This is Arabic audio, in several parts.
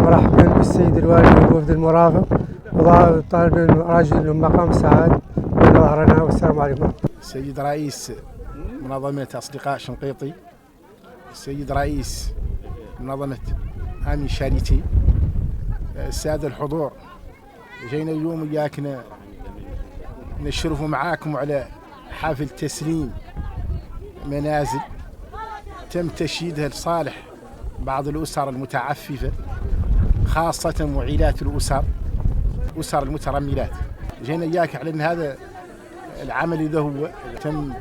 مرحبا بالسيد الوالي والوفد المرافق وطالب راجل مقام سعاد من ظهرنا. والسلام عليكم. السيد رئيس منظمة أصدقاء شنقيطي، السيد رئيس منظمة آمين شاريتي، السادة الحضور، جينا اليوم وياك نشرفوا معاكم على حافل تسليم منازل تم تشييدها لصالح بعض الأسر المتعففة، خاصة معيلات أسر المترملات. جينا إياك على أن هذا العمل إذا هو تم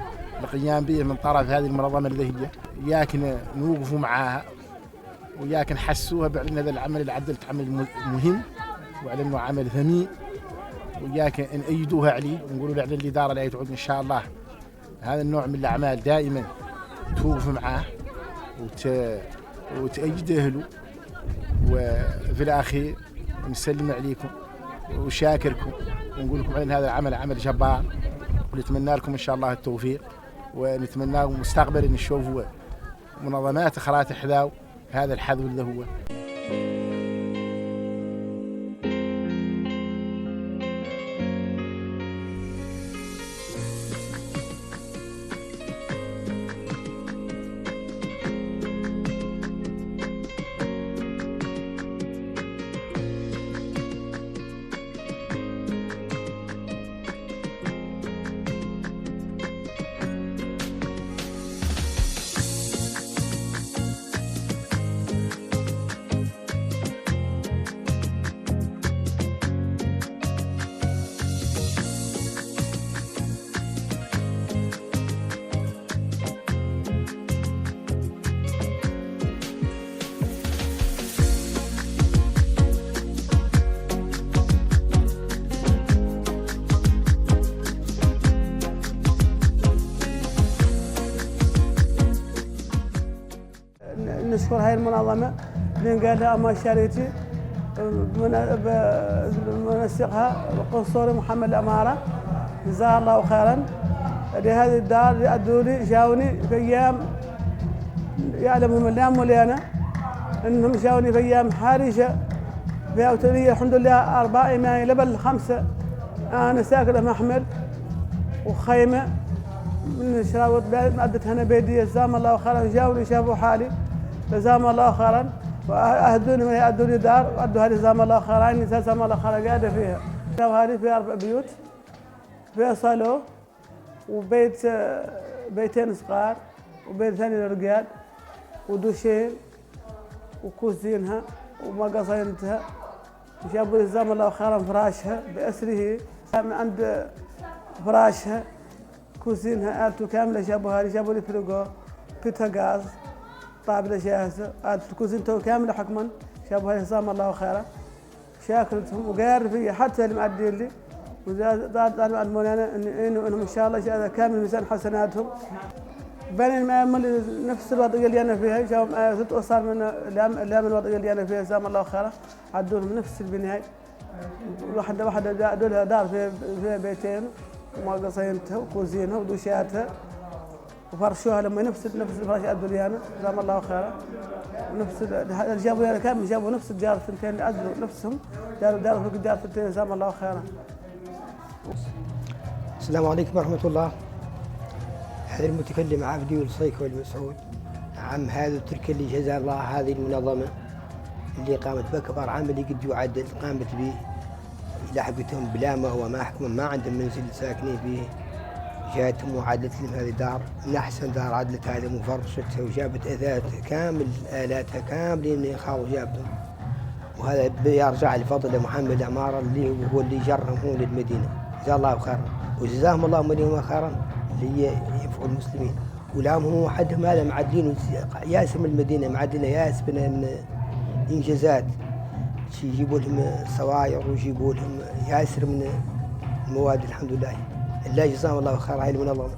القيام به من طرف هذه المنظمة اللي هي إياك نوقفوا معاها وإياك نحسوها بأن هذا العمل اللي عدلت عمل مهم وعلى أنه عمل ثمين، وإياك نأيدوها عليه ونقولوا على الإدارة اللي تعود إن شاء الله هذا النوع من الأعمال دائما توقف معاه وتأيده له. وفي الأخير نسلم عليكم وشاكركم ونقول لكم على هذا العمل عمل جبار، ونتمنى لكم إن شاء الله التوفيق، ونتمنى لكم مستقبلا نشوفوا منظمات أخرى تحذو هذا الحذو اللي هو. نشكر هاي المنظمة اللي قال لها آمين شاريتي منسقها القنصلي محمد الأمارة، جزاه الله خيرا. لهذه الدار اللي أدوا لي جاوني في أيام يعلمهم اللام ولينا أنهم جاوني في أيام حرجة في أوتونية، الحمد لله 4 إيمان لبل 5. أنا ساكنة محمل وخيمة من شراوط أدت هنا بيدية، جزاهم الله خيرا. جاوني شافوا حالي جزاهم الله خيرا، وأهدوني من يأدوا لي دار وأدوا هذه جزاهم الله خيرا. إني جزاهم الله خيرا قاعدة فيها. وهذه فيها 4 بيوت، فيها صالون بيتين صغار وبيت ثاني للرجال ودوشين وكوزينها ومقصينتها. جابوا لي جزاهم الله خيرا فراشها بأسره من عند فراشها، كوزينها آلته كاملة جابوها لي. جابوا لي فريقو بيتا غاز طابلة جاهزة، آلة كوزينته كاملة حكما جابوها لي جزاهم الله خيرا. شاكرتهم وقار فيا حتى اللي معدين لي، وزاد المولانا انهم ان شاء الله هذا كامل ميزان حسناتهم. بين نفس الوضعيه اللي انا فيها، جاهم 6 اسر من اللام الوضعيه اللي انا فيها جزاهم الله خيرا، عدوا لهم نفس البنايه. واحده عدوا لها دار فيها بيتين ومقصينتها وكوزينها ودوشاتها وفرشوها لما نفس الفراش عدوا لي انا جزاهم الله خيرا. ونفس جابوا لي كامل، جابوا نفس الدار الثنتين اللي عدوا نفسهم، داروا فوق الدار الثنتين جزاهم الله خيرا. السلام عليكم ورحمة الله. هذا المتكلم عبدي والصيك والمسعود عم هذا الترك اللي جزاه الله هذه المنظمة اللي قامت بأكبر عمل قد يعدل قامت به. لحقتهم بلا ما هو ما حكم ما عندهم منزل ساكنين فيه، جاتهم وعدلت لهم هذه دار من أحسن دار عدلت هذه مفرشتها وجابت أثاث كامل آلاتها كاملين خاو جابتهم. وهذا يرجع لفضل محمد الأمارة اللي هو اللي جرهم هو للمدينة، جزاه الله خيرا وجزاهم الله مليون خيرا اللي ينفعوا المسلمين. ولهم هو وحدهم هذا معدلين ياسر من المدينة، معدلين ياسر من إنجازات، يجيبوا لهم صواير ويجيبوا لهم ياسر من المواد. الحمد لله الله جزاهم الله خيرا هاي المنظمة.